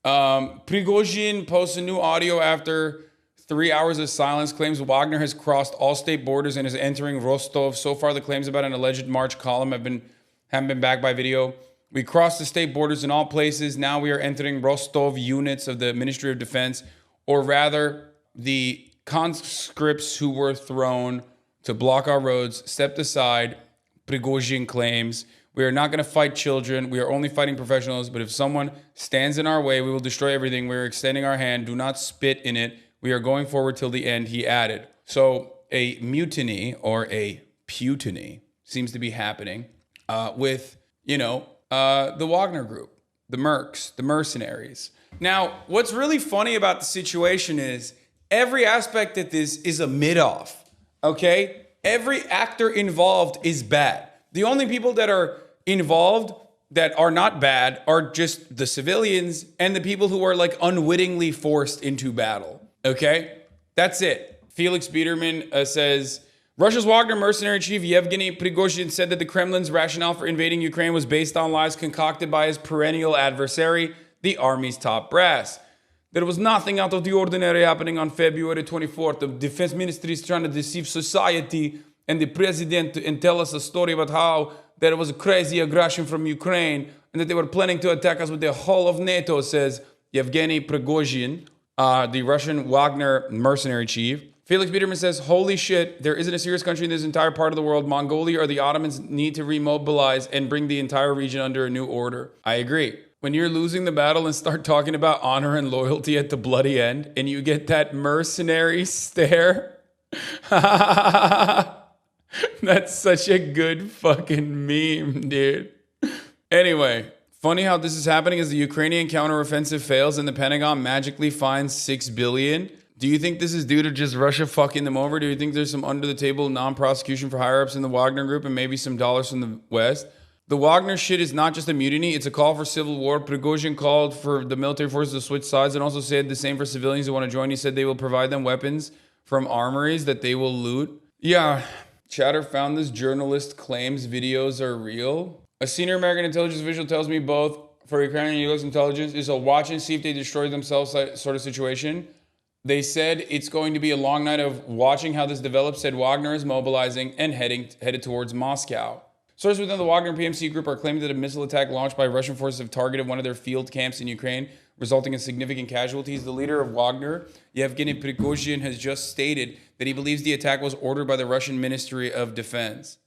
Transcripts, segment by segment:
Prigozhin posts a new audio after 3 hours of silence, claims Wagner has crossed all state borders and is entering Rostov. So far, the claims about an alleged March column haven't been backed by video. We crossed the state borders in all places. Now we are entering Rostov. Units of the Ministry of Defense, or rather, the conscripts who were thrown to block our roads, stepped aside. Prigozhin claims, we are not going to fight children. We are only fighting professionals. But if someone stands in our way, we will destroy everything. We are extending our hand. Do not spit in it. We are going forward till the end, he added. So a mutiny or a putiny seems to be happening with, the Wagner group, the mercs, the mercenaries. Now, what's really funny about the situation is every aspect of this is a mid-off, okay? Every actor involved is bad. The only people that are involved that are not bad are just the civilians and the people who are like unwittingly forced into battle, okay? That's it. Felix Biederman says, Russia's Wagner mercenary chief Yevgeny Prigozhin said that the Kremlin's rationale for invading Ukraine was based on lies concocted by his perennial adversary, the army's top brass. There was nothing out of the ordinary happening on February 24th. The defense ministry is trying to deceive society and the president and tell us a story about how there was a crazy aggression from Ukraine and that they were planning to attack us with the whole of NATO, says Yevgeny Prigozhin, the Russian Wagner mercenary chief. Felix Biederman says, holy shit, there isn't a serious country in this entire part of the world. Mongolia or the Ottomans need to remobilize and bring the entire region under a new order. I agree. When you're losing the battle and start talking about honor and loyalty at the bloody end and you get that mercenary stare, that's such a good fucking meme, dude. Anyway, funny how this is happening as the Ukrainian counteroffensive fails and the Pentagon magically finds $6 billion. Do you think this is due to just Russia fucking them over? Do you think there's some under-the-table non-prosecution for higher-ups in the Wagner group and maybe some dollars from the West? The Wagner shit is not just a mutiny, it's a call for civil war. Prigozhin called for the military forces to switch sides and also said the same for civilians who want to join. He said they will provide them weapons from armories that they will loot. Yeah, Chatter found this journalist claims videos are real. A senior American intelligence official tells me both for Ukrainian and U.S. intelligence is a watch and see if they destroy themselves sort of situation. They said it's going to be a long night of watching how this develops, said Wagner is mobilizing and headed towards Moscow. Sources within the Wagner PMC group are claiming that a missile attack launched by Russian forces have targeted one of their field camps in Ukraine, resulting in significant casualties. The leader of Wagner, Yevgeny Prigozhin, has just stated that he believes the attack was ordered by the Russian Ministry of Defense.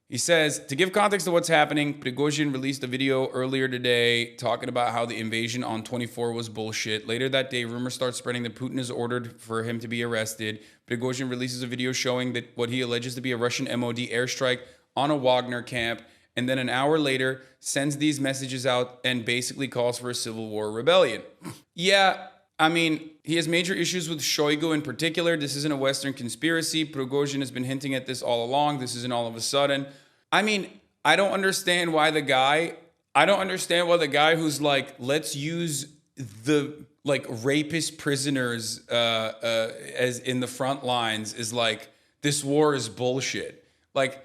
He says, to give context to what's happening, Prigozhin released a video earlier today talking about how the invasion on 24 was bullshit. Later that day, rumors start spreading that Putin has ordered for him to be arrested. Prigozhin releases a video showing that what he alleges to be a Russian MOD airstrike on a Wagner camp, and then an hour later sends these messages out and basically calls for a civil war rebellion. Yeah, I mean, he has major issues with Shoigu in particular. This isn't a Western conspiracy. Prigozhin has been hinting at this all along. This isn't all of a sudden. I mean, I don't understand why the guy who's like, let's use the like rapist prisoners as in the front lines is like, this war is bullshit. Like,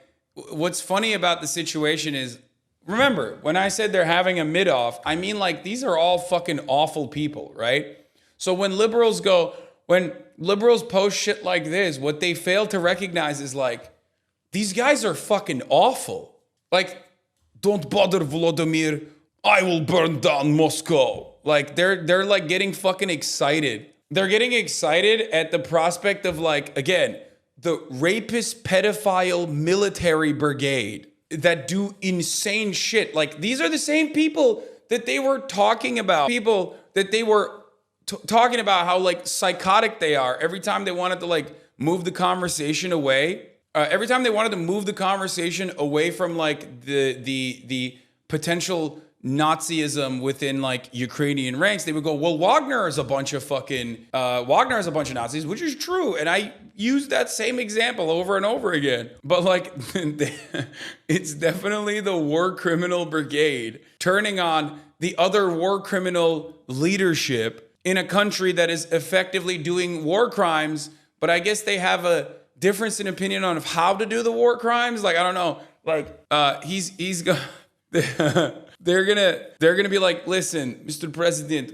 what's funny about the situation is, remember, when I said they're having a mid-off, I mean like these are all fucking awful people, right? So when liberals post shit like this, what they fail to recognize is like, these guys are fucking awful. Like, don't bother Volodymyr, I will burn down Moscow. Like they're like getting fucking excited. They're getting excited at the prospect of like, again, the rapist pedophile military brigade that do insane shit. Like these are the same people that they were talking about. People that they were talking about how like psychotic they are every time they wanted to like move the conversation away. Every time they wanted to move the conversation away from like the potential Nazism within like Ukrainian ranks, they would go, well, Wagner is a bunch of Nazis, which is true. And I use that same example over and over again. But like, it's definitely the war criminal brigade turning on the other war criminal leadership in a country that is effectively doing war crimes. But I guess they have a difference in opinion on how to do the war crimes. Like, I don't know, like, They're gonna be like, listen, Mr. President,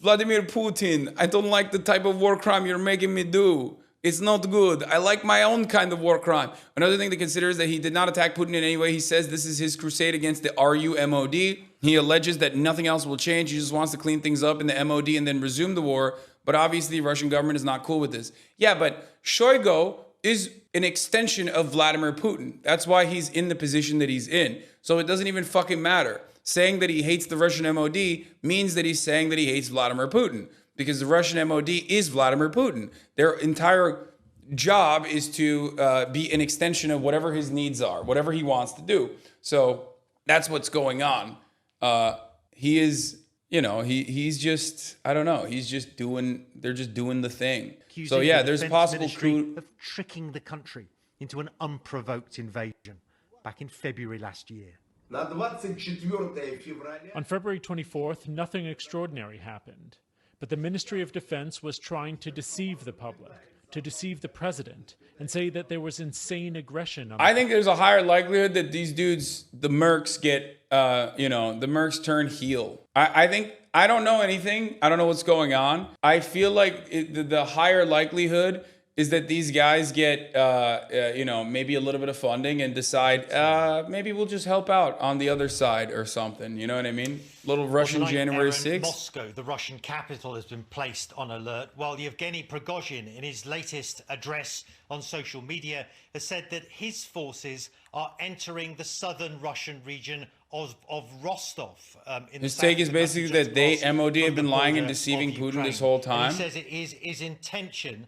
Vladimir Putin, I don't like the type of war crime you're making me do. It's not good. I like my own kind of war crime. Another thing to consider is that he did not attack Putin in any way. He says this is his crusade against the RUMOD. He alleges that nothing else will change. He just wants to clean things up in the MOD and then resume the war. But obviously, the Russian government is not cool with this. Yeah, but Shoigu is an extension of Vladimir Putin. That's why he's in the position that he's in. So it doesn't even fucking matter. Saying that he hates the Russian MOD means that he's saying that he hates Vladimir Putin, because the Russian MOD is Vladimir Putin. Their entire job is to be an extension of whatever his needs are, whatever he wants to do. So that's what's going on. He is, you know, he's just, I don't know, he's just doing, they're just doing the thing. So yeah, there's a possible coup of tricking the country into an unprovoked invasion back in February last year. On February 24th, nothing extraordinary happened. But the Ministry of Defense was trying to deceive the public, to deceive the president, and say that there was insane aggression. I think there's a higher likelihood that these dudes, the mercs, get, the mercs turn heel. I think, I don't know anything. I don't know what's going on. I feel like the higher likelihood is that these guys get, maybe a little bit of funding and decide, maybe we'll just help out on the other side or something. You know what I mean? Little Russian January 6th. Moscow, the Russian capital, has been placed on alert, while Yevgeny Prigozhin, in his latest address on social media, has said that his forces are entering the southern Russian region of Rostov. His take is basically that MOD have been lying and deceiving Putin this whole time. And he says it is his intention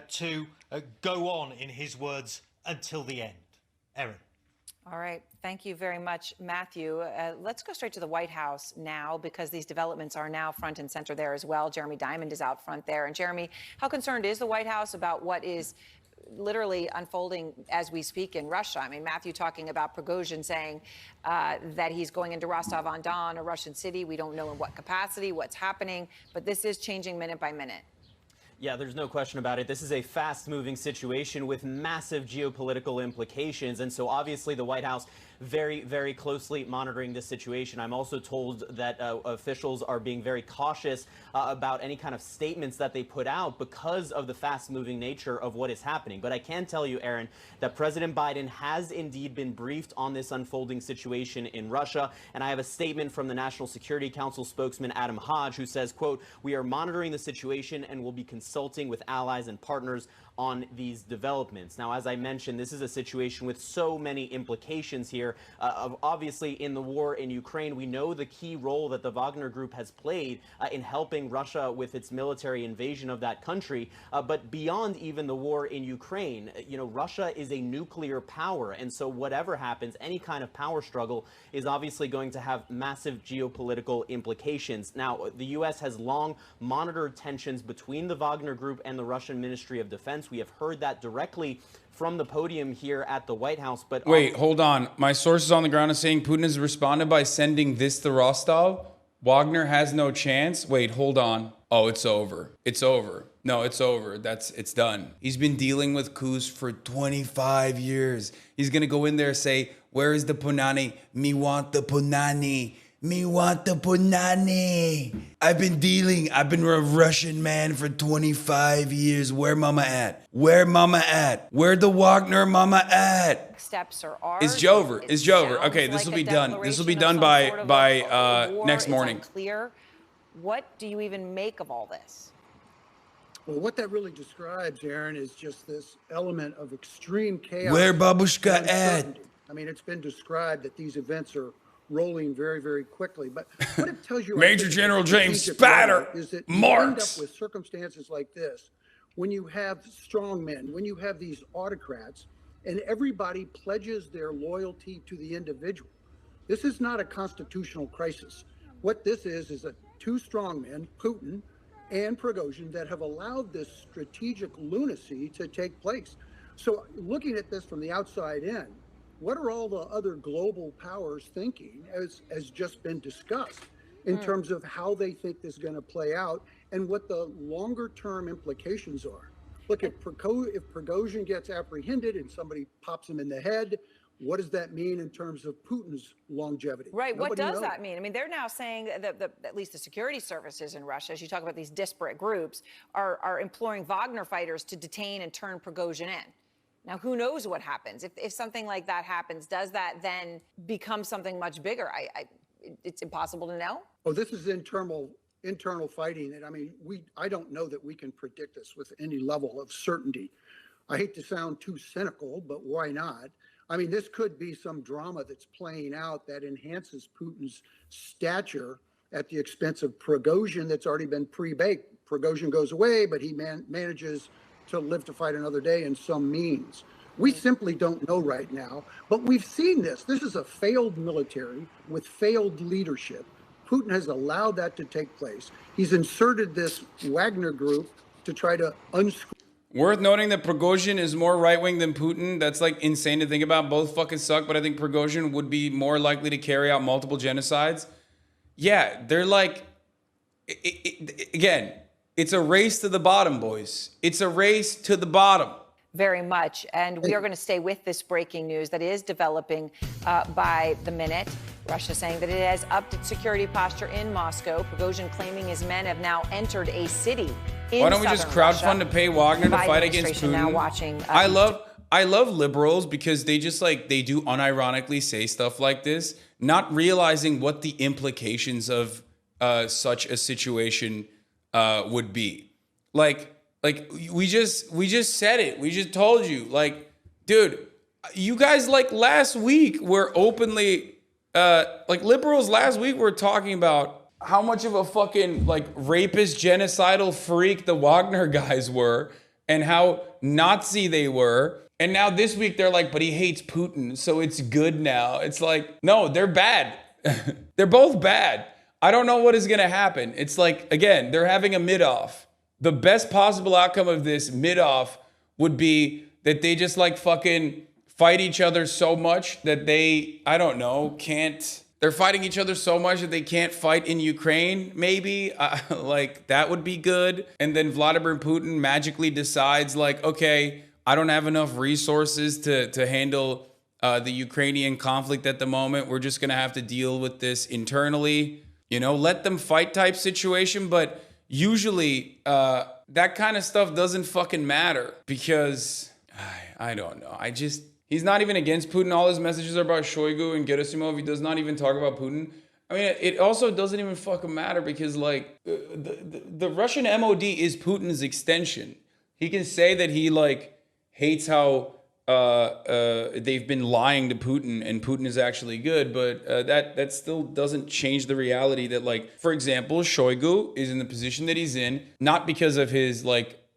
to go on, in his words, until the end. Erin. All right. Thank you very much, Matthew. Let's go straight to the White House now, because these developments are now front and center there as well. Jeremy Diamond is out front there. And Jeremy, how concerned is the White House about what is literally unfolding as we speak in Russia? I mean, Matthew talking about Prigozhin saying that he's going into Rostov-on-Don, a Russian city. We don't know in what capacity, what's happening, but this is changing minute by minute. Yeah, there's no question about it. This is a fast-moving situation with massive geopolitical implications. And so obviously the White House very, very closely monitoring this situation. I'm also told that officials are being very cautious about any kind of statements that they put out because of the fast-moving nature of what is happening. But I can tell you, Aaron, that President Biden has indeed been briefed on this unfolding situation in Russia. And I have a statement from the National Security Council spokesman Adam Hodge, who says, quote, "We are monitoring the situation and will be consulting with allies and partners on these developments." Now, as I mentioned, this is a situation with so many implications here. Obviously, in the war in Ukraine, we know the key role that the Wagner Group has played in helping Russia with its military invasion of that country. But beyond even the war in Ukraine, Russia is a nuclear power. And so whatever happens, any kind of power struggle is obviously going to have massive geopolitical implications. Now, the U.S. has long monitored tensions between the Wagner Group and the Russian Ministry of Defense. We have heard that directly from the podium here at the White House. But wait, hold on. My sources on the ground are saying Putin has responded by sending this to Rostov. Wagner has no chance. Wait, hold on. Oh, it's over. It's over. No, it's over. It's done. He's been dealing with coups for 25 years. He's going to go in there and say, "Where is the punani? Me want the punani. Me want the punani. I've been a Russian man for 25 years. Where mama at? Where mama at? Where the Wagner mama at?" Steps are ours. It's Jover. It's Jover. Okay, this will be done. This will be done by next morning. Clear. What do you even make of all this? Well, what that really describes, Aaron, is just this element of extreme chaos. Where Babushka at? I mean, it's been described that these events are rolling very, very quickly. But what it tells you, Major General James Spatter, is that Marks. you end up with circumstances like this when you have strong men, when you have these autocrats, and everybody pledges their loyalty to the individual. This is not a constitutional crisis. What this is a two strong men, Putin and Prigozhin, that have allowed this strategic lunacy to take place. So looking at this from the outside in, what are all the other global powers thinking, as just been discussed, in terms of how they think this is going to play out and what the longer term implications are? Look, if Prigozhin gets apprehended and somebody pops him in the head, What does that mean in terms of Putin's longevity? Right. Nobody What does knows. that mean? I mean, they're now saying that at least the security services in Russia, as you talk about these disparate groups, are imploring Wagner fighters to detain and turn Prigozhin in. Now, who knows what happens? If something like that happens, does that then become something much bigger? It's impossible to know. Oh, this is internal fighting. And I mean, I don't know that we can predict this with any level of certainty. I hate to sound too cynical, but why not? I mean, this could be some drama that's playing out that enhances Putin's stature at the expense of Prigozhin that's already been pre-baked. Prigozhin goes away, but he manages to live to fight another day in some means. We simply don't know right now, but we've seen this. This is a failed military with failed leadership. Putin has allowed that to take place. He's inserted this Wagner group to try to unscrew. Worth noting that Prigozhin is more right-wing than Putin. That's like insane to think about. Both fucking suck, but I think Prigozhin would be more likely to carry out multiple genocides. Yeah, they're like, again, it's a race to the bottom, boys. It's a race to the bottom. Very much. And we are going to stay with this breaking news that is developing by the minute. Russia saying that it has upped its security posture in Moscow. Prigozhin claiming his men have now entered a city in Why don't we just crowdfund to pay Wagner to fight against Putin? Now watching, I love liberals because they just they do unironically say stuff like this, not realizing what the implications of such a situation would be. Like we just said it. We just told you, dude, you guys last week were openly liberals last week were talking about how much of a fucking rapist, genocidal freak the Wagner guys were and how Nazi they were. And now this week they're like, but he hates Putin, so it's good now. It's like, no, they're bad. They're both bad. I don't know what is going to happen. It's again, they're having a mid-off. The best possible outcome of this mid-off would be that they just fucking fight each other so much that they, I don't know, can't. They're fighting each other so much that they can't fight in Ukraine, maybe. That would be good. And then Vladimir Putin magically decides, okay, I don't have enough resources to handle the Ukrainian conflict at the moment. We're just going to have to deal with this internally. Let them fight type situation. But usually that kind of stuff doesn't fucking matter because I don't know. He's not even against Putin. All his messages are about Shoigu and Gerasimov. He does not even talk about Putin. I mean, it also doesn't even fucking matter because the Russian MOD is Putin's extension. He can say that he hates how they've been lying to Putin and Putin is actually good, but that still doesn't change the reality that for example, Shoigu is in the position that he's in, not because of his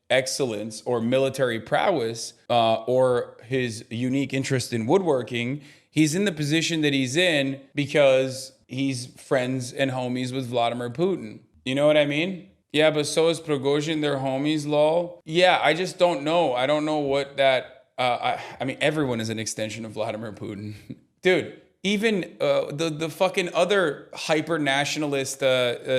excellence or military prowess or his unique interest in woodworking. He's in the position that he's in because he's friends and homies with Vladimir Putin. You know what I mean? Yeah, but so is Prigozhin, they're homies, lol. Yeah, I just don't know. I don't know what that... I mean, everyone is an extension of Vladimir Putin. Dude, even the fucking other hyper-nationalist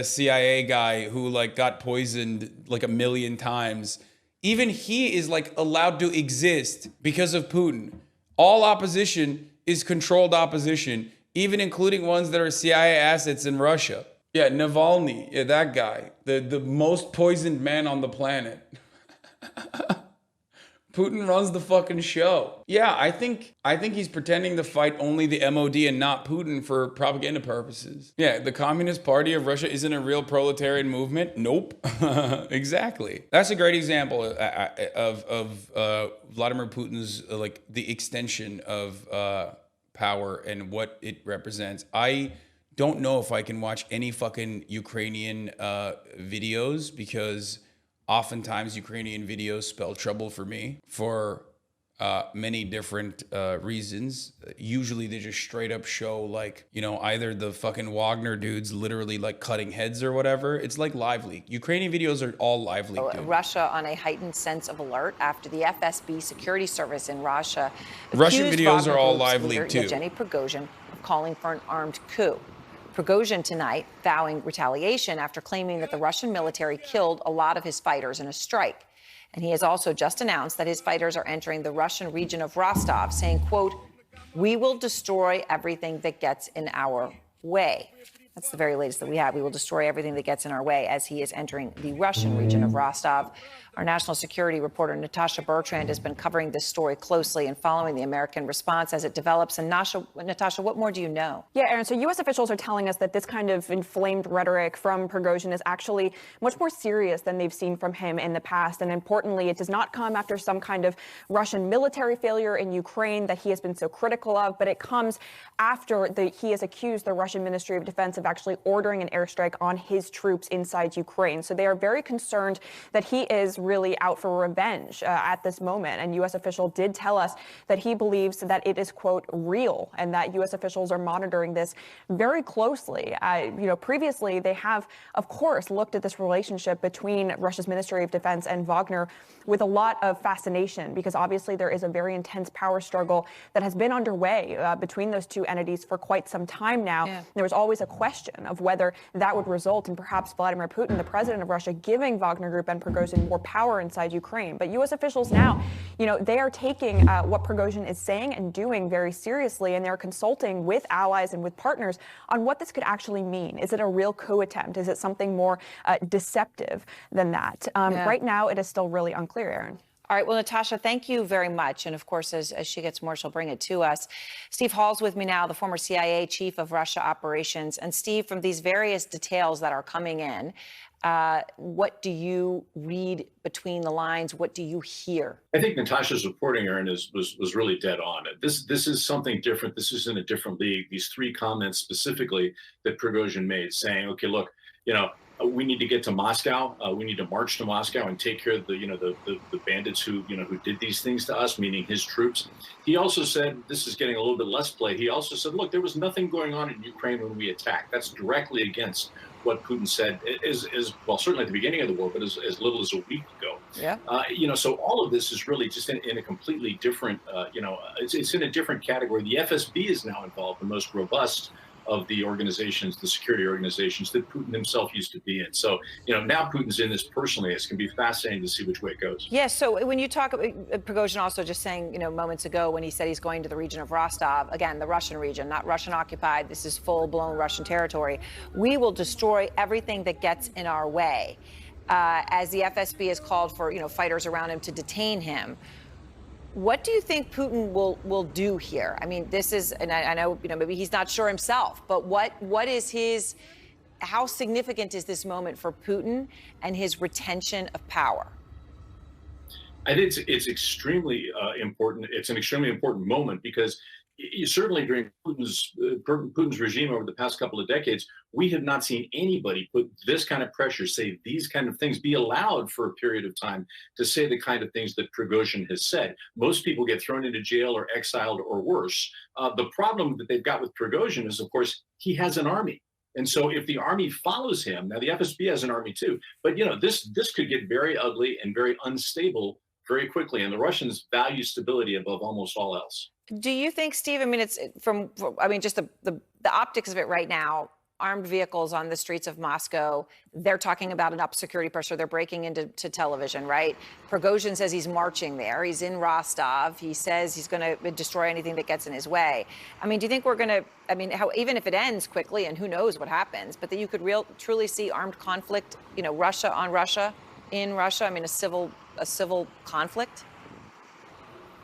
CIA guy who got poisoned a million times, even he is allowed to exist because of Putin. All opposition is controlled opposition, even including ones that are CIA assets in Russia. Yeah, Navalny, yeah, that guy, the most poisoned man on the planet. Putin runs the fucking show. Yeah, I think he's pretending to fight only the MOD and not Putin for propaganda purposes. Yeah, the Communist Party of Russia isn't a real proletarian movement. Nope. Exactly. That's a great example of Vladimir Putin's the extension of power and what it represents. I don't know if I can watch any fucking Ukrainian videos because oftentimes Ukrainian videos spell trouble for me for many different reasons. Usually they just straight up show either the fucking Wagner dudes literally cutting heads or whatever. It's live leak. Ukrainian videos are all live leak. Russia on a heightened sense of alert after the FSB security service in Russia. Russian videos are all live leak too. Yevgeny Prigozhin of calling for an armed coup. Prigozhin tonight vowing retaliation after claiming that the Russian military killed a lot of his fighters in a strike. And he has also just announced that his fighters are entering the Russian region of Rostov, saying, quote, We will destroy everything that gets in our way. That's the very latest that we have. We will destroy everything that gets in our way as he is entering the Russian region of Rostov. Our national security reporter, Natasha Bertrand, has been covering this story closely and following the American response as it develops. And Natasha, what more do you know? Yeah, Aaron, so U.S. officials are telling us that this kind of inflamed rhetoric from Prigozhin is actually much more serious than they've seen from him in the past. And importantly, it does not come after some kind of Russian military failure in Ukraine that he has been so critical of, but it comes after he has accused the Russian Ministry of Defense of actually ordering an airstrike on his troops inside Ukraine. So they are very concerned that he is really out for revenge at this moment. And U.S. official did tell us that he believes that it is, quote, real, and that U.S. officials are monitoring this very closely. Previously, they have, of course, looked at this relationship between Russia's Ministry of Defense and Wagner with a lot of fascination, because obviously there is a very intense power struggle that has been underway between those two entities for quite some time now. Yeah. There was always a question of whether that would result in perhaps Vladimir Putin, the president of Russia, giving Wagner Group and Prigozhin more power inside Ukraine. But U.S. officials now, they are taking what Prigozhin is saying and doing very seriously, and they're consulting with allies and with partners on what this could actually mean. Is it a real coup attempt? Is it something more deceptive than that? Right now, it is still really unclear, Aaron. All right. Well, Natasha, thank you very much. And of course, as she gets more, she'll bring it to us. Steve Hall's with me now, the former CIA chief of Russia operations. And Steve, from these various details that are coming in, what do you read between the lines? What do you hear? I think Natasha's reporting, Aaron, was really dead on. This is something different. This is in a different league. These three comments specifically that Prigozhin made, saying, okay, look, we need to get to Moscow. We need to march to Moscow and take care of the bandits who did these things to us, meaning his troops. He also said, this is getting a little bit less play. He also said, look, there was nothing going on in Ukraine when we attacked. That's directly against what Putin said is well, certainly at the beginning of the war, but as little as a week ago. Yeah. So all of this is really just in a completely different, it's in a different category. The FSB is now involved, the most robust of the organizations, the security organizations that Putin himself used to be in. So, now Putin's in this personally. It's going to be fascinating to see which way it goes. Yes. So when you talk about Prigozhin also just saying, moments ago when he said he's going to the region of Rostov, again, the Russian region, not Russian occupied. This is full blown Russian territory. We will destroy everything that gets in our way. As the FSB has called for, fighters around him to detain him. What do you think Putin will do here? I mean, this is, and I know, maybe he's not sure himself, but what is how significant is this moment for Putin and his retention of power? I think it's extremely important. It's an extremely important moment because certainly during Putin's regime over the past couple of decades, we have not seen anybody put this kind of pressure, say these kind of things, be allowed for a period of time to say the kind of things that Prigozhin has said. Most people get thrown into jail or exiled or worse. The problem that they've got with Prigozhin is, of course, he has an army. And so if the army follows him, now the FSB has an army too, but this could get very ugly and very unstable very quickly. And the Russians value stability above almost all else. Do you think, Steve, it's just the optics of it right now, armed vehicles on the streets of Moscow, they're talking about an up security pressure. They're breaking into television, right? Prigozhin says he's marching there. He's in Rostov. He says he's going to destroy anything that gets in his way. Do you think we're going to, even if it ends quickly and who knows what happens, but that you could truly see armed conflict, Russia on Russia, in Russia, a civil conflict?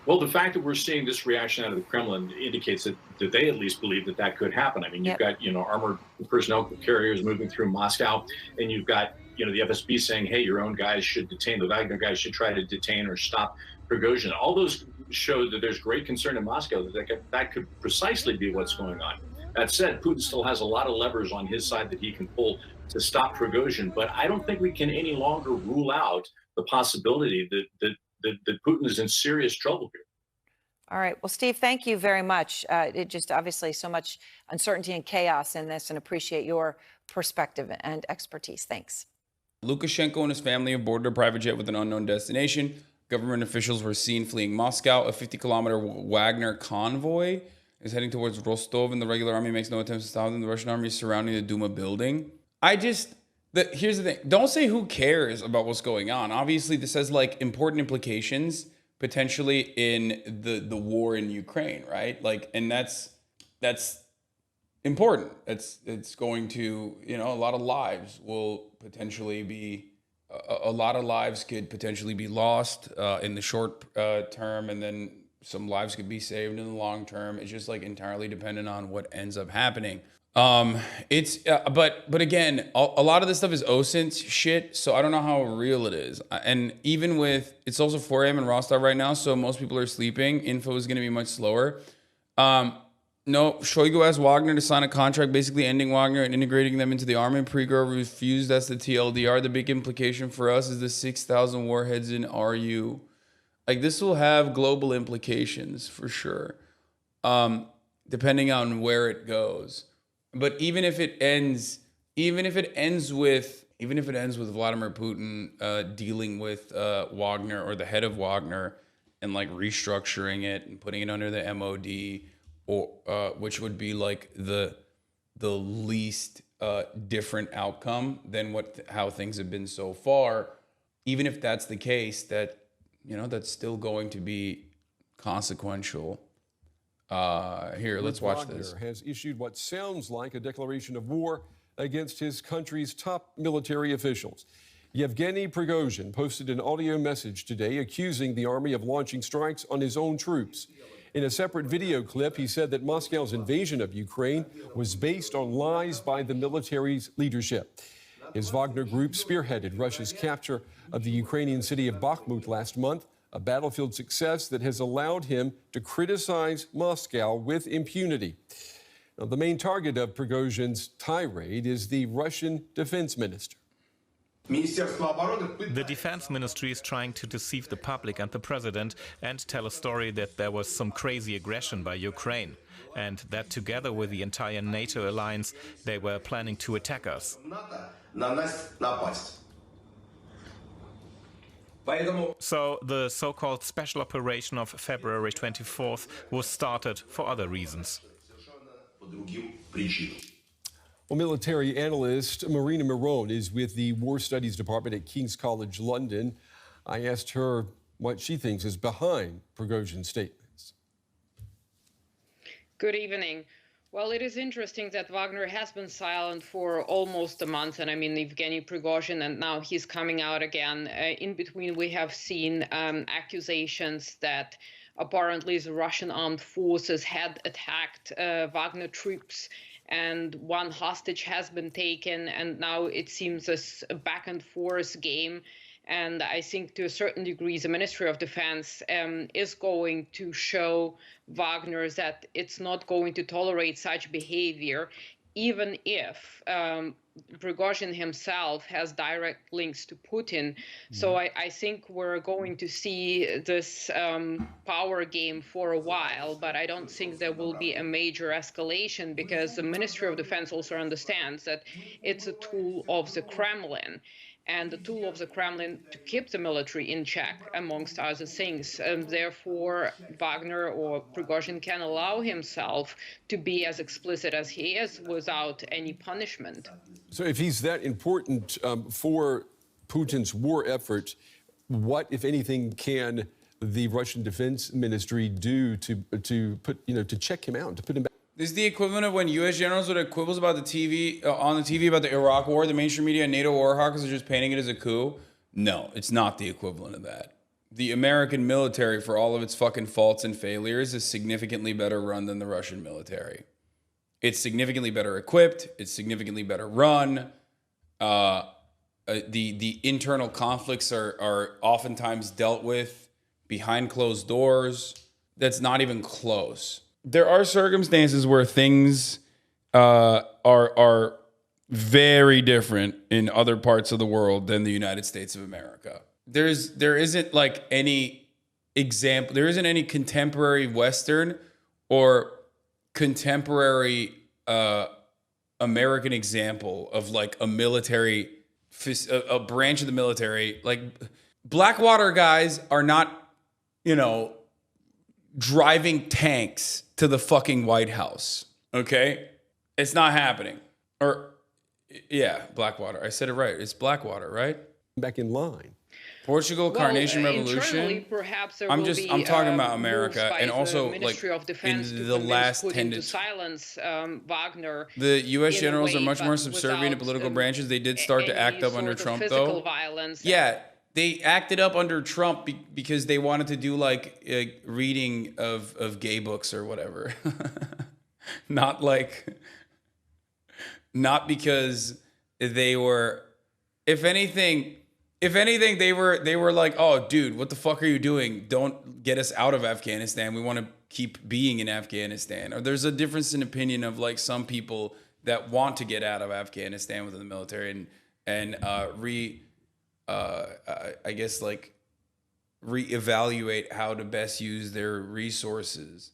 Well, the fact that we're seeing this reaction out of the Kremlin indicates that they at least believe that could happen. You've got, armored personnel carriers moving through Moscow, and you've got, the FSB saying, hey, your own guys should detain, the Wagner guys should try to detain or stop Prigozhin. All those show that there's great concern in Moscow that could precisely be what's going on. That said, Putin still has a lot of levers on his side that he can pull to stop Prigozhin, but I don't think we can any longer rule out the possibility that Putin is in serious trouble here. All right. Well, Steve, thank you very much. It just obviously so much uncertainty and chaos in this, and appreciate your perspective and expertise. Thanks. Lukashenko and his family have boarded a private jet with an unknown destination. Government officials were seen fleeing Moscow. A 50-kilometer Wagner convoy is heading towards Rostov, and the regular army makes no attempts to stop them. The Russian army is surrounding the Duma building. Here's the thing. Don't say who cares about what's going on. Obviously, this has important implications potentially in the war in Ukraine, right? Like, and that's important. It's going to, you know, a lot of lives will potentially be, a lot of lives could potentially be lost in the short term, and then some lives could be saved in the long term. It's just like entirely dependent on what ends up happening. But again, a lot of this stuff is OSINT shit, so I don't know how real it is. And even with, it's also 4 a.m. in Rostov right now, so most people are sleeping. Info is going to be much slower. No, Shoigu asked Wagner to sign a contract basically ending Wagner and integrating them into the army. Prigozhin refused. That's the TLDR. The big implication for us is the 6,000 warheads in RU. Like, this will have global implications for sure, depending on where it goes. But even if it ends with Vladimir Putin dealing with Wagner, or the head of Wagner, and like restructuring it and putting it under the MOD, or which would be like the least different outcome than how things have been so far. Even if that's the case, that, you know, that's still going to be consequential. Here, let's watch this. Wagner has issued what sounds like a declaration of war against his country's top military officials. Yevgeny Prigozhin posted an audio message today accusing the army of launching strikes on his own troops. In a separate video clip, he said that Moscow's invasion of Ukraine was based on lies by the military's leadership. His Wagner group spearheaded Russia's capture of the Ukrainian city of Bakhmut last month, a battlefield success that has allowed him to criticize Moscow with impunity. Now, the main target of Prigozhin's tirade is the Russian defense minister. The defense ministry is trying to deceive the public and the president and tell a story that there was some crazy aggression by Ukraine, and that together with the entire NATO alliance, they were planning to attack us. So the so-called special operation of February 24th was started for other reasons. Well, military analyst Marina Marone is with the War Studies Department at King's College London. I asked her what she thinks is behind Prigozhin's statements. Good evening. Well, it is interesting that Wagner has been silent for almost a month, and I mean Yevgeny Prigozhin, and now he's coming out again. In between, we have seen accusations that apparently the Russian armed forces had attacked Wagner troops, and one hostage has been taken, and now it seems this back and forth game. And I think to a certain degree, the Ministry of Defense is going to show Wagner that it's not going to tolerate such behavior, even if Prigozhin himself has direct links to Putin. So I think we're going to see this power game for a while, but I don't think there will be a major escalation, because the Ministry of Defense also understands that it's a tool of the Kremlin, and the tool of the Kremlin to keep the military in check, amongst other things. Therefore, Wagner or Prigozhin can allow himself to be as explicit as he is without any punishment. So if he's that important for Putin's war effort, what, if anything, can the Russian Defense Ministry do to check him out, to put him back? This is the equivalent of when U.S. generals would have quibbles about the TV, on the TV about the Iraq War. The mainstream media and NATO war hawkers are just painting it as a coup. No, it's not the equivalent of that. The American military, for all of its fucking faults and failures, is significantly better run than the Russian military. It's significantly better equipped. It's significantly better run. The internal conflicts are oftentimes dealt with behind closed doors. That's not even close. There are circumstances where things are very different in other parts of the world than the United States of America. There isn't like any example. There isn't any contemporary Western or contemporary American example of like a military, a branch of the military. Like, Blackwater guys are not, driving tanks to the fucking White House. Okay? It's not happening. Or, yeah, Blackwater. I said it right. It's Blackwater, right? back in line. Portugal, Well, Carnation internally, Revolution. perhaps there I'm will be, talking about moves America, by and the also Ministry like of Defense in to the convince last Putin 10 to to silence Wagner. the U.S. in a generals are way, much but more subservient to without, political branches. They did start to act any up under sort of Trump, physical though. violence. Yeah, they acted up under Trump because they wanted to do like a reading of gay books or whatever. Not because they were, if anything, they were like, oh, dude, what the fuck are you doing? Don't get us out of Afghanistan. We want to keep being in Afghanistan. Or there's a difference in opinion of like some people that want to get out of Afghanistan within the military and I guess like reevaluate how to best use their resources.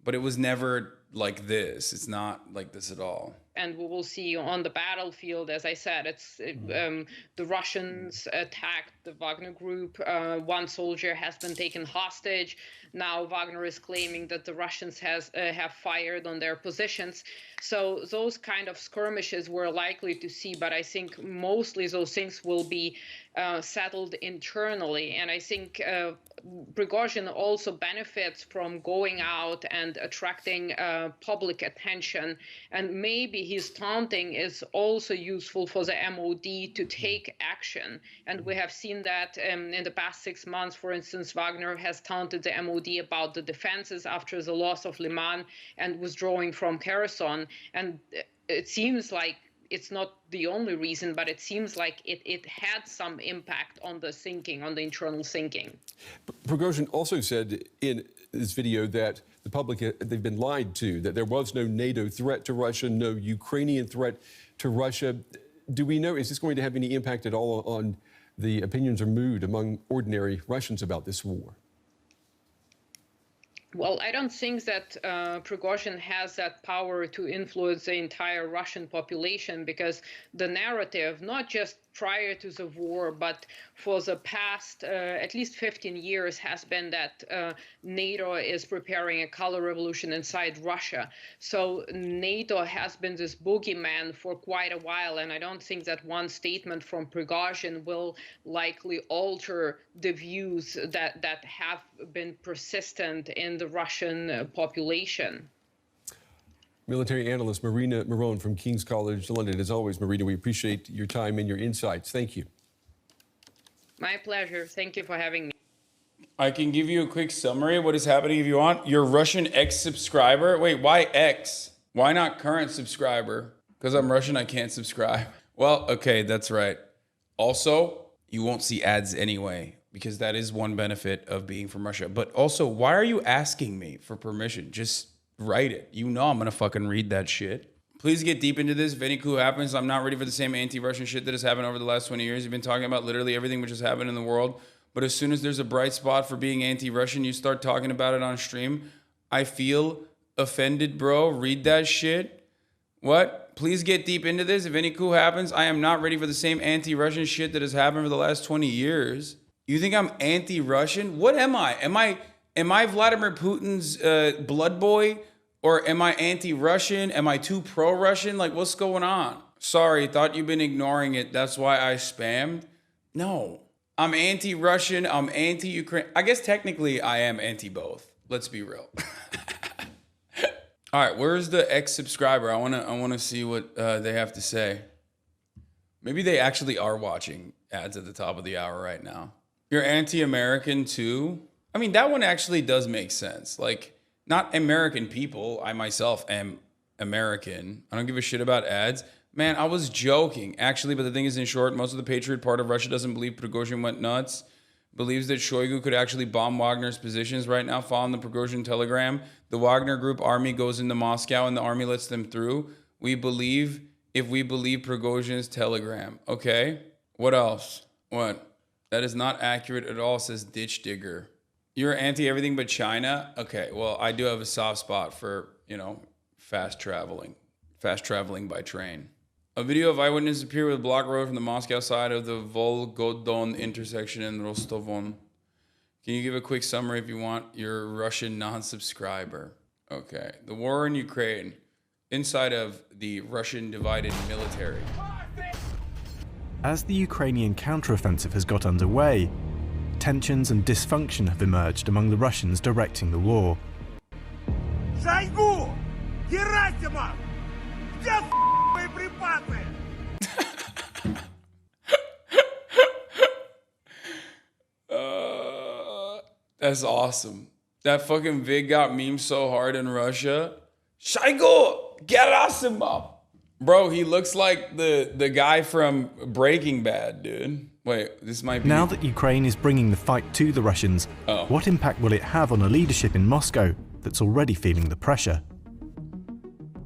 But it was never like this. It's not like this at all. And we will see on the battlefield, as I said, the Russians attacked the Wagner group. One soldier has been taken hostage. Now Wagner is claiming that the Russians have fired on their positions. So those kind of skirmishes we're likely to see, but I think mostly those things will be settled internally. And I think Prigozhin also benefits from going out and attracting public attention, and maybe his taunting is also useful for the MOD to take action. And we have seen that in the past 6 months. For instance, Wagner has taunted the MOD about the defenses after the loss of Liman and withdrawing from Kherson. And it seems like it's not the only reason, but it seems like it had some impact on the thinking, on the internal thinking. Prigozhin also said in this video that the public, they've been lied to, that there was no NATO threat to Russia, no Ukrainian threat to Russia. Do we know, is this going to have any impact at all on the opinions or mood among ordinary Russians about this war? Well, I don't think that Prigozhin has that power to influence the entire Russian population, because the narrative, not just prior to the war, but for the past at least 15 years, has been that NATO is preparing a color revolution inside Russia. So NATO has been this boogeyman for quite a while, and I don't think that one statement from Prigozhin will likely alter the views that have been persistent in the Russian population. Military analyst Marina Marone from King's College London. As always, Marina, we appreciate your time and your insights. Thank you. My pleasure. Thank you for having me. I can give you a quick summary of what is happening if you want. Your Russian ex-subscriber. Wait, why ex? Why not current subscriber? Because I'm Russian, I can't subscribe. Well, okay, that's right. Also, you won't see ads anyway, because that is one benefit of being from Russia. But also, why are you asking me for permission? Just write it. You know I'm gonna fucking read that shit. Please get deep into this. If any coup happens, I'm not ready for the same anti-Russian shit that has happened over the last 20 years. You've been talking about literally everything which has happened in the world. But as soon as there's a bright spot for being anti-Russian, you start talking about it on stream. I feel offended, bro. Read that shit. What? Please get deep into this. If any coup happens, I am not ready for the same anti-Russian shit that has happened for the last 20 years. You think I'm anti-Russian? What am I? Am I Vladimir Putin's blood boy? Or am I anti-Russian? Am I too pro-Russian? Like, what's going on? Sorry, thought you've been ignoring it. That's why I spammed. No, I'm anti-Russian. I'm anti-Ukraine. I guess technically I am anti-both. Let's be real. All right, where's the ex-subscriber? I wanna see what they have to say. Maybe they actually are watching ads at the top of the hour right now. You're anti-American too? I mean, that one actually does make sense. Like, not American people. I myself am American. I don't give a shit about ads. Man, I was joking, actually, but the thing is, in short, most of the patriot part of Russia doesn't believe Prigozhin went nuts, believes that Shoigu could actually bomb Wagner's positions right now, following the Prigozhin telegram. The Wagner group army goes into Moscow and the army lets them through. We believe, if we believe Prigozhin's telegram. Okay, what else? What? That is not accurate at all, says Ditch Digger. You're anti everything but China? Okay, well, I do have a soft spot for, you know, fast traveling by train. A video of eyewitnesses appear with a block road from the Moscow side of the Volgodon intersection in Rostovon. Can you give a quick summary if you want? You're a Russian non-subscriber. Okay, the war in Ukraine, inside of the Russian divided military. As the Ukrainian counteroffensive has got underway, tensions and dysfunction have emerged among the Russians directing the war. Шойгу! Герасимов! Где боеприпасы? That's awesome. That fucking vid got memed so hard in Russia. Shoigu! Gerasimov! Bro, he looks like the guy from Breaking Bad, dude. Wait, this might be... Now that Ukraine is bringing the fight to the Russians, what impact will it have on a leadership in Moscow that's already feeling the pressure?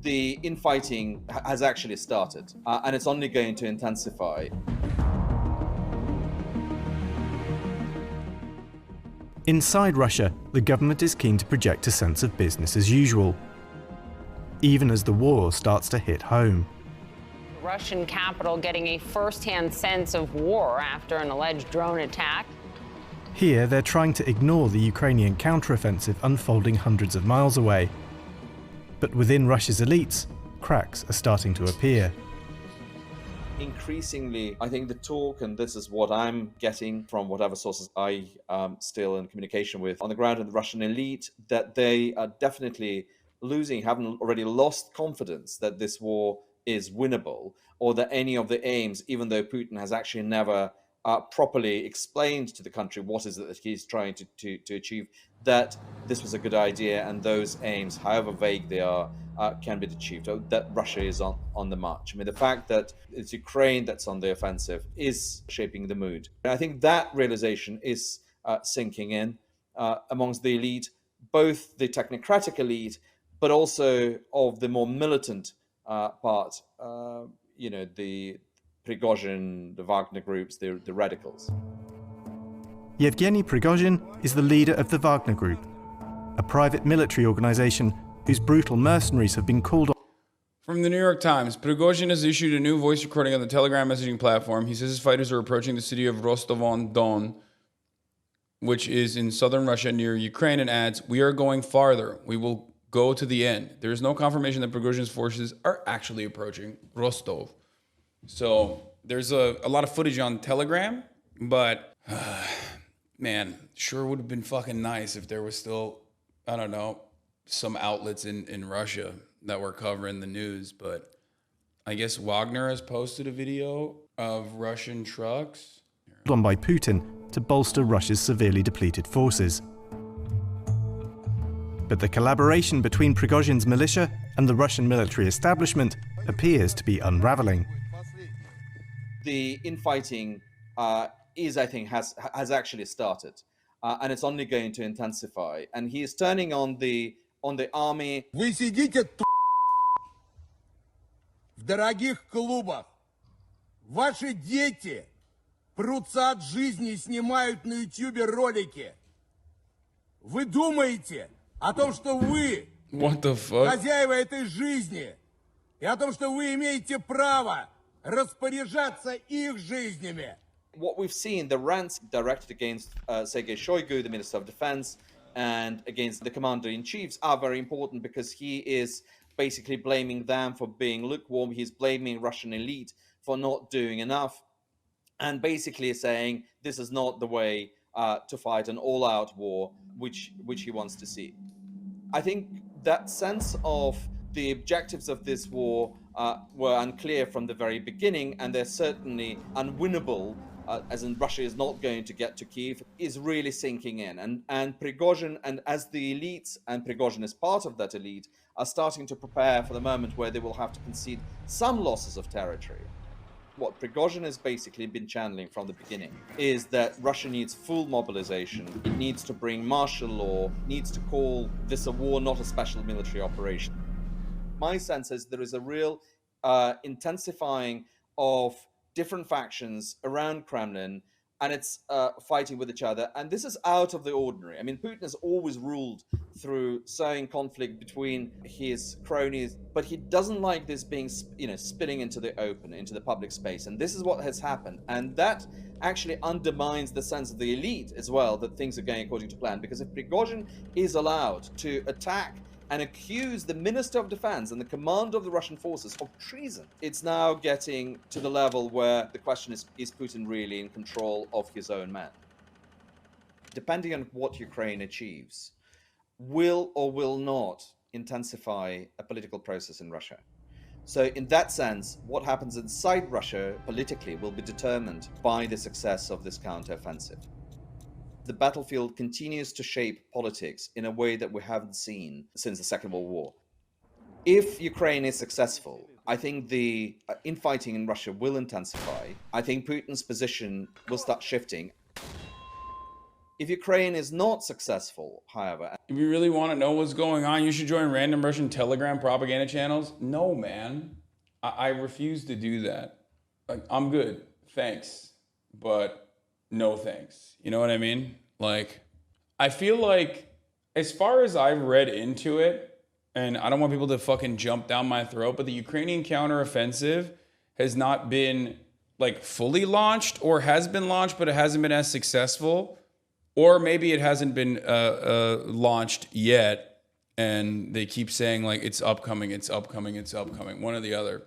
The infighting has actually started, and it's only going to intensify. Inside Russia, the government is keen to project a sense of business as usual, even as the war starts to hit home. Russian capital getting a first-hand sense of war after an alleged drone attack. Here, they're trying to ignore the Ukrainian counteroffensive unfolding hundreds of miles away. But within Russia's elites, cracks are starting to appear. Increasingly, I think the talk, and this is what I'm getting from whatever sources I still in communication with on the ground in the Russian elite, that they are definitely haven't already lost confidence that this war is winnable, or that any of the aims, even though Putin has actually never properly explained to the country what is it that he's trying to achieve, that this was a good idea and those aims, however vague they are, can be achieved, that Russia is on the march. I mean, the fact that it's Ukraine that's on the offensive is shaping the mood. And I think that realization is sinking in amongst the elite, both the technocratic elite, but also of the more militant part, the Prigozhin, the Wagner groups, the radicals. Yevgeny Prigozhin is the leader of the Wagner Group, a private military organization whose brutal mercenaries have been called on. From the New York Times, Prigozhin has issued a new voice recording on the Telegram messaging platform. He says his fighters are approaching the city of Rostov-on-Don, which is in southern Russia near Ukraine, and adds, "We are going farther. We will go to the end." There is no confirmation that Prigozhin's forces are actually approaching Rostov. So there's a lot of footage on Telegram, but man, sure would have been fucking nice if there was still, I don't know, some outlets in Russia that were covering the news. But I guess Wagner has posted a video of Russian trucks on by Putin to bolster Russia's severely depleted forces. But the collaboration between Prigozhin's militia and the Russian military establishment appears to be unraveling. The infighting has actually started, and it's only going to intensify. And he is turning on the army. Вы сидите в дорогих клубах. Ваши дети прутся от жизни и снимают на YouTube ролики. Вы думаете о том, что вы хозяева этой жизни, и о том, что вы имеете право распоряжаться их жизнями. What we've seen, the rants directed against Sergei Shoigu, the Minister of Defense, and against the Commander-in-Chiefs are very important because he is basically blaming them for being lukewarm. He's blaming Russian elite for not doing enough, and basically saying this is not the way to fight an all-out war, which he wants to see. I think that sense of the objectives of this war were unclear from the very beginning, and they're certainly unwinnable, as in Russia is not going to get to Kyiv, is really sinking in. And Prigozhin, and as the elites, and Prigozhin is part of that elite, are starting to prepare for the moment where they will have to concede some losses of territory. What Prigozhin has basically been channeling from the beginning is that Russia needs full mobilization. It needs to bring martial law, needs to call this a war, not a special military operation. My sense is there is a real intensifying of different factions around Kremlin, and it's fighting with each other. And this is out of the ordinary. I mean, Putin has always ruled through sowing conflict between his cronies, but he doesn't like this being, spilling into the open, into the public space. And this is what has happened. And that actually undermines the sense of the elite as well, that things are going according to plan. Because if Prigozhin is allowed to attack and accuse the Minister of Defense and the commander of the Russian forces of treason. It's now getting to the level where the question is Putin really in control of his own men? Depending on what Ukraine achieves, will or will not intensify a political process in Russia. So in that sense, what happens inside Russia politically will be determined by the success of this counteroffensive. The battlefield continues to shape politics in a way that we haven't seen since the Second World War. If Ukraine is successful, I think the infighting in Russia will intensify. I think Putin's position will start shifting. If Ukraine is not successful, however... If you really want to know what's going on, you should join random Russian Telegram propaganda channels. No, man. I refuse to do that. Like, I'm good. Thanks. But no thanks. You know what I mean? Like, I feel like, as far as I've read into it, and I don't want people to fucking jump down my throat, but the Ukrainian counteroffensive has not been, like, fully launched, or has been launched, but it hasn't been as successful. Or maybe it hasn't been launched yet, and they keep saying, like, it's upcoming, it's upcoming, it's upcoming, one or the other.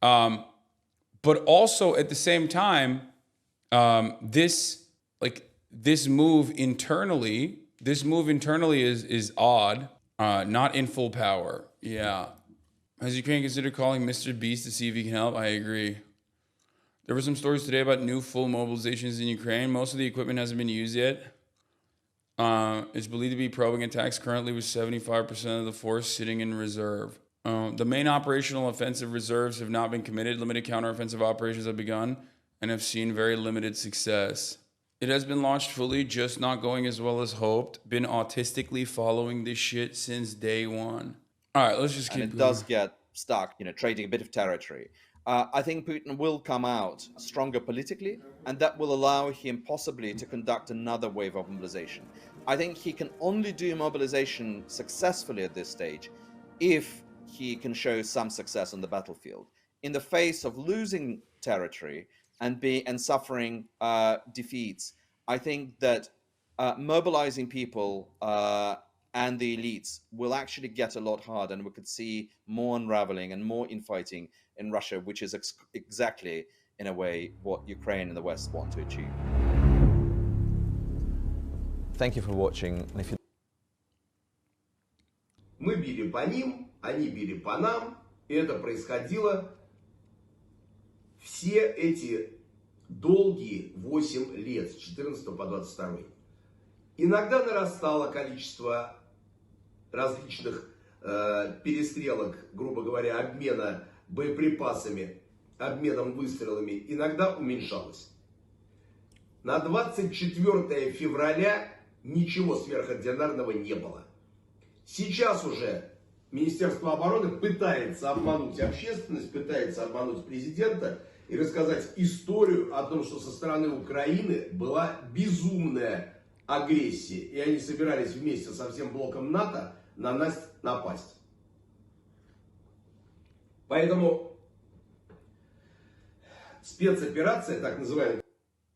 But also, at the same time, this move internally is odd, not in full power. Yeah. Has Ukraine considered calling Mr. Beast to see if he can help? I agree. There were some stories today about new full mobilizations in Ukraine. Most of the equipment hasn't been used yet. It's believed to be probing attacks currently with 75% of the force sitting in reserve. The main operational offensive reserves have not been committed. Limited counteroffensive operations have begun and have seen very limited success. It has been launched fully, just not going as well as hoped. Been autistically following this shit since day one. All right, let's just keep going. And it does get stuck, trading a bit of territory. I think Putin will come out stronger politically, and that will allow him possibly to conduct another wave of mobilization. I think he can only do mobilization successfully at this stage if he can show some success on the battlefield. In the face of losing territory and suffering defeats, I think that mobilizing people and the elites will actually get a lot harder, and we could see more unraveling and more infighting in Russia, which is exactly, in a way, what Ukraine and the West want to achieve. Thank you for watching. Мы били по ним, они били по нам, и это происходило все эти долгие 8 лет, с 14 по 22. Иногда нарастало количество различных перестрелок, грубо говоря, обмена боеприпасами, обменом выстрелами, иногда уменьшалось. На 24 февраля ничего сверхординарного не было. Сейчас уже Министерство обороны пытается обмануть общественность, пытается обмануть президента и рассказать историю о том, что со стороны Украины была безумная агрессия, и они собирались вместе со всем блоком НАТО на нас напасть. Поэтому спецоперация, так называемая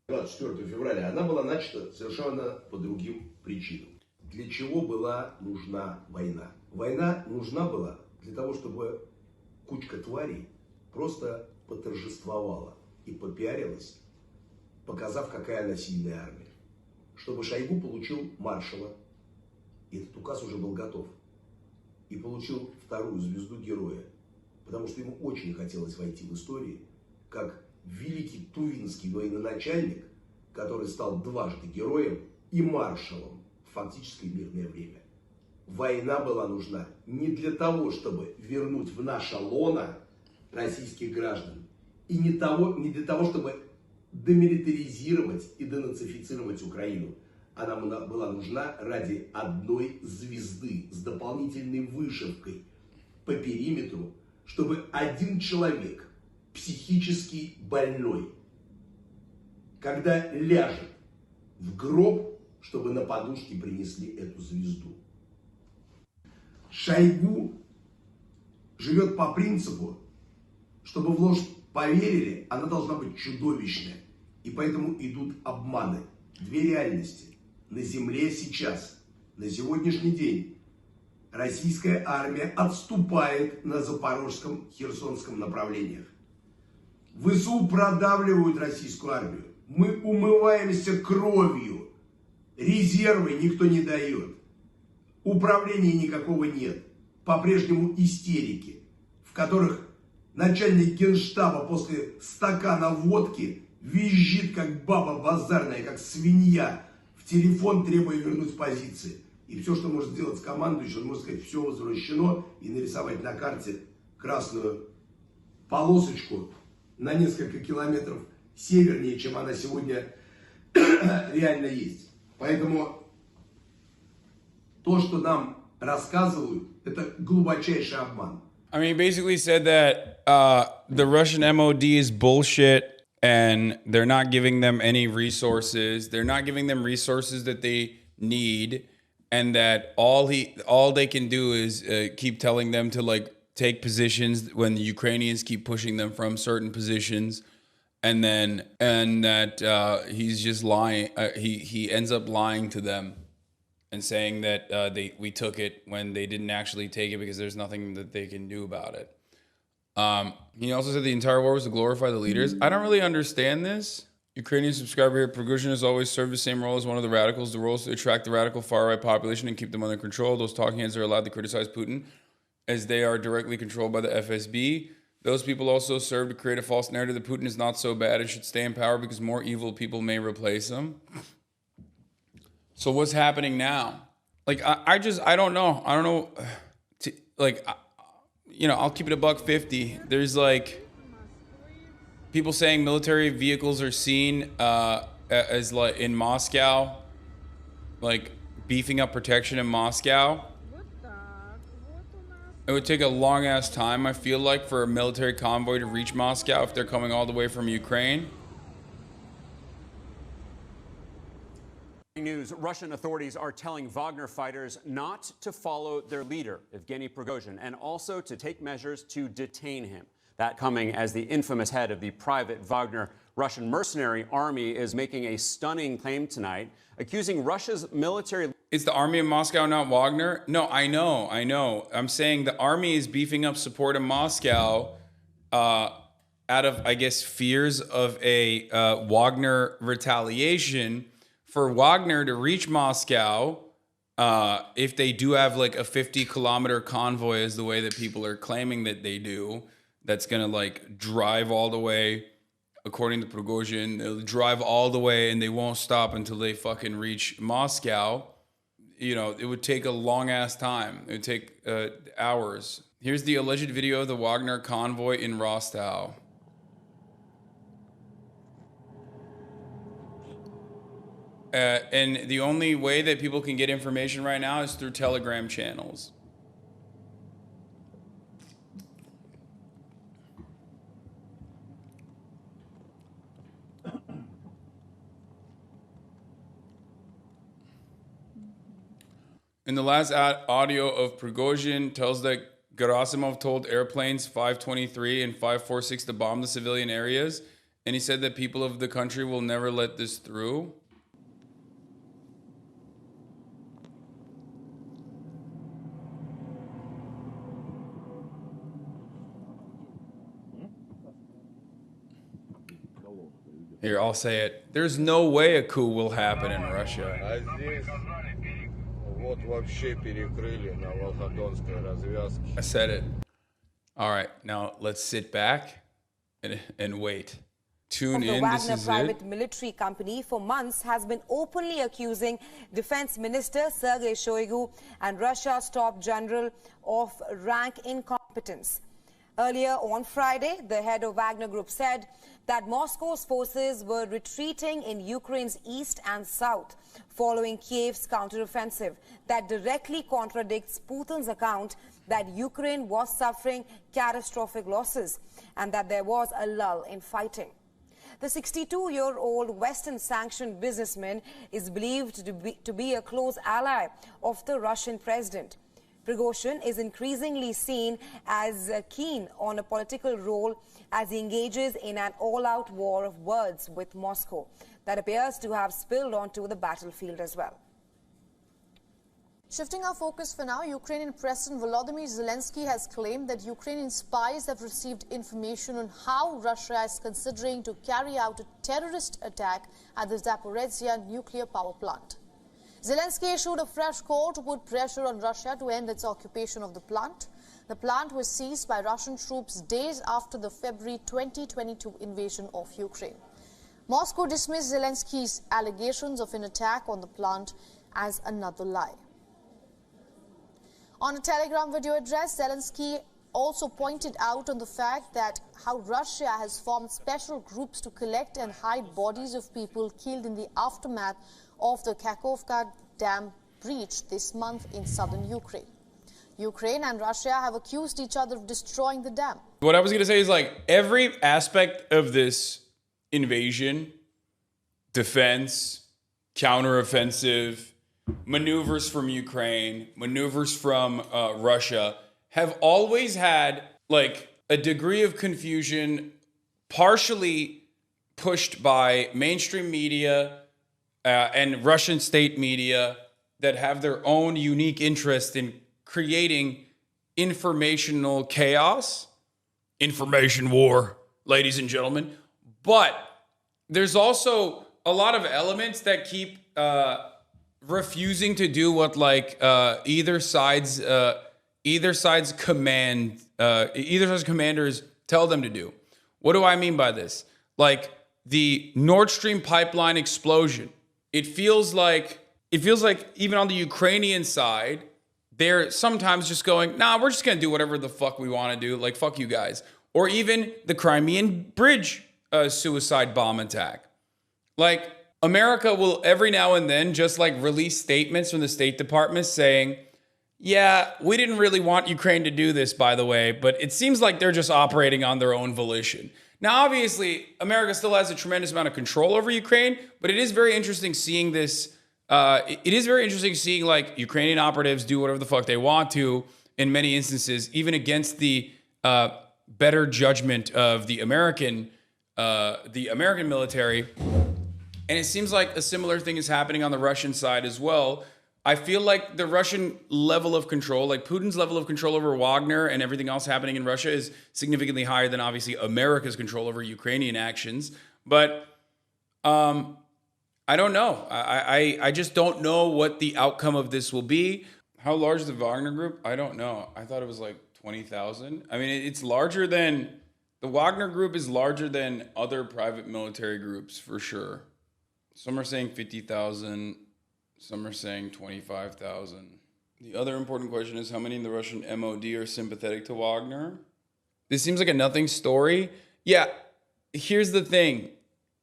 24 февраля, она была начата совершенно по другим причинам. Для чего была нужна война? Война нужна была для того, чтобы кучка тварей просто поторжествовала и попиарилась, показав, какая она сильная армия. Чтобы Шойгу получил маршала, и этот указ уже был готов, и получил вторую звезду героя, потому что ему очень хотелось войти в историю как великий тувинский военачальник, который стал дважды героем и маршалом в фактическое мирное время. Война была нужна не для того, чтобы вернуть в наше лоно российских граждан, и не для того, чтобы демилитаризировать и денацифицировать Украину. Она была нужна ради одной звезды с дополнительной вышивкой по периметру, чтобы один человек, психически больной, когда ляжет в гроб, чтобы на подушке принесли эту звезду. Шойгу живет по принципу, чтобы в ложь поверили, она должна быть чудовищная. И поэтому идут обманы. Две реальности. На земле сейчас, на сегодняшний день, российская армия отступает на Запорожском, Херсонском направлениях. ВСУ продавливают российскую армию. Мы умываемся кровью. Резервы никто не дает. Управления никакого нет. По-прежнему истерики, в которых начальник генштаба после стакана водки визжит, как баба базарная, как свинья, в телефон, требуя вернуть позиции. И все, что может сделать командующий, он может сказать, все возвращено, и нарисовать на карте красную полосочку на несколько километров севернее, чем она сегодня реально есть. Поэтому то, что нам рассказывают, это глубочайший обман. I mean, he basically said that the Russian MOD is bullshit and they're not giving them any resources. They're not giving them resources that they need, and that all they can do is keep telling them to like take positions when the Ukrainians keep pushing them from certain positions, and that he's just lying. He ends up lying to them and saying that we took it when they didn't actually take it because there's nothing that they can do about it. He also said the entire war was to glorify the leaders. I don't really understand this. Ukrainian subscriber here, Prigozhin has always served the same role as one of the radicals. The role is to attract the radical far-right population and keep them under control. Those talking heads are allowed to criticize Putin as they are directly controlled by the FSB. Those people also serve to create a false narrative that Putin is not so bad and should stay in power because more evil people may replace him. So what's happening now? Like, I don't know. I don't know. I'll keep it a $150. There's like people saying military vehicles are seen as like in Moscow, like beefing up protection in Moscow. It would take a long ass time, I feel like, for a military convoy to reach Moscow if they're coming all the way from Ukraine. News, Russian authorities are telling Wagner fighters not to follow their leader, Evgeny Prigozhin, and also to take measures to detain him. That coming as the infamous head of the private Wagner Russian mercenary army is making a stunning claim tonight, accusing Russia's military... It's the army of Moscow, not Wagner? No, I know. I'm saying the army is beefing up support in Moscow out of, I guess, fears of a Wagner retaliation. For Wagner to reach Moscow, if they do have like a 50-kilometer convoy is the way that people are claiming that they do, that's going to like drive all the way, according to Prigozhin, they'll drive all the way and they won't stop until they fucking reach Moscow. You know, it would take a long ass time. It would take hours. Here's the alleged video of the Wagner convoy in Rostov. And the only way that people can get information right now is through Telegram channels. In the last audio of Prigozhin tells that Gerasimov told airplanes 523 and 546 to bomb the civilian areas, and he said that people of the country will never let this through. Here, I'll say it. There's no way a coup will happen in Russia. I said it. All right, now let's sit back and wait. Tune in. The This Wagner is private it. military company for months has been openly accusing Defense Minister Sergei Shoigu and Russia's top general of rank incompetence. Earlier on Friday, the head of Wagner Group said that Moscow's forces were retreating in Ukraine's east and south following Kiev's counteroffensive. That directly contradicts Putin's account that Ukraine was suffering catastrophic losses and that there was a lull in fighting. The 62-year-old Western-sanctioned businessman is believed to be a close ally of the Russian president. Prigozhin is increasingly seen as keen on a political role as he engages in an all-out war of words with Moscow that appears to have spilled onto the battlefield as well. Shifting our focus for now, Ukrainian President Volodymyr Zelensky has claimed that Ukrainian spies have received information on how Russia is considering to carry out a terrorist attack at the Zaporizhzhia nuclear power plant. Zelensky issued a fresh call to put pressure on Russia to end its occupation of the plant. The plant was seized by Russian troops days after the February 2022 invasion of Ukraine. Moscow dismissed Zelensky's allegations of an attack on the plant as another lie. On a Telegram video address, Zelensky also pointed out on the fact that how Russia has formed special groups to collect and hide bodies of people killed in the aftermath of the Kakhovka Dam breach this month in southern Ukraine. Ukraine and Russia have accused each other of destroying the dam. What I was going to say is, like, every aspect of this invasion, defense, counteroffensive, maneuvers from Ukraine, maneuvers from Russia, have always had like a degree of confusion, partially pushed by mainstream media and Russian state media that have their own unique interest in creating informational chaos, information war, ladies and gentlemen. But there's also a lot of elements that keep refusing to do what like either side's commanders tell them to do. What do I mean by this? Like the Nord Stream pipeline explosion. It feels like even on the Ukrainian side, they're sometimes just going, nah, we're just gonna do whatever the fuck we want to do. Like, fuck you guys. Or even the Crimean Bridge suicide bomb attack. Like, America will every now and then just like release statements from the State Department saying, yeah, we didn't really want Ukraine to do this, by the way, but it seems like they're just operating on their own volition. Now, obviously, America still has a tremendous amount of control over Ukraine, but it is very interesting seeing this. It is very interesting seeing like Ukrainian operatives do whatever the fuck they want to in many instances, even against the better judgment of the American military. And it seems like a similar thing is happening on the Russian side as well. I feel like the Russian level of control, like Putin's level of control over Wagner and everything else happening in Russia, is significantly higher than obviously America's control over Ukrainian actions. But I don't know. I just don't know what the outcome of this will be. How large is the Wagner group? I don't know. I thought it was like 20,000. I mean, it's larger than, the Wagner group is larger than other private military groups for sure. Some are saying 50,000. Some are saying 25,000. The other important question is how many in the Russian MOD are sympathetic to Wagner? This seems like a nothing story. Yeah, here's the thing.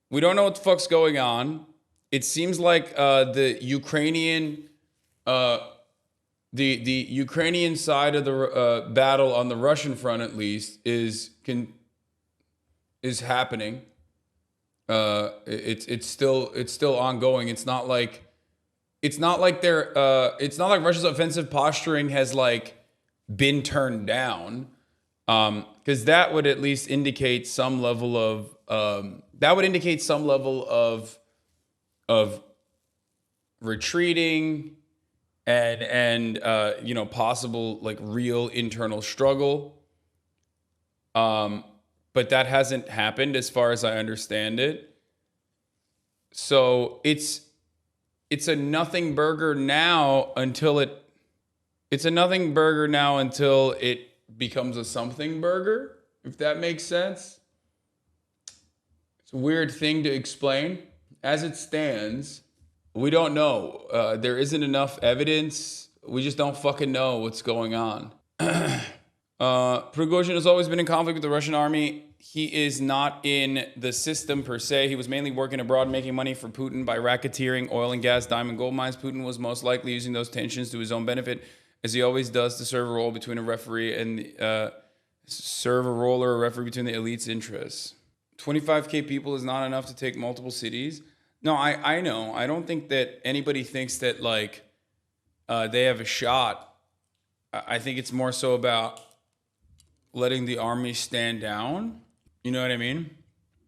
We don't know what the fuck's going on. It seems like the Ukrainian Ukrainian side of the battle on the Russian front, at least, is happening. It's still ongoing. It's not like Russia's offensive posturing has like been turned down, because that would at least indicate some level of retreating and you know, possible like real internal struggle. But that hasn't happened as far as I understand it. So it's a nothing burger now until it becomes a something burger, if that makes sense. It's a weird thing to explain. As it stands, we don't know. There isn't enough evidence. We just don't fucking know what's going on. Prigozhin has always been in conflict with the Russian army. He is not in the system per se. He was mainly working abroad, making money for Putin by racketeering oil and gas, diamond, gold mines. Putin was most likely using those tensions to his own benefit, as he always does, to serve a role between a referee and the elite's interests. 25K people is not enough to take multiple cities. No, I know. I don't think that anybody thinks that like they have a shot. I think it's more so about letting the army stand down. You know what I mean?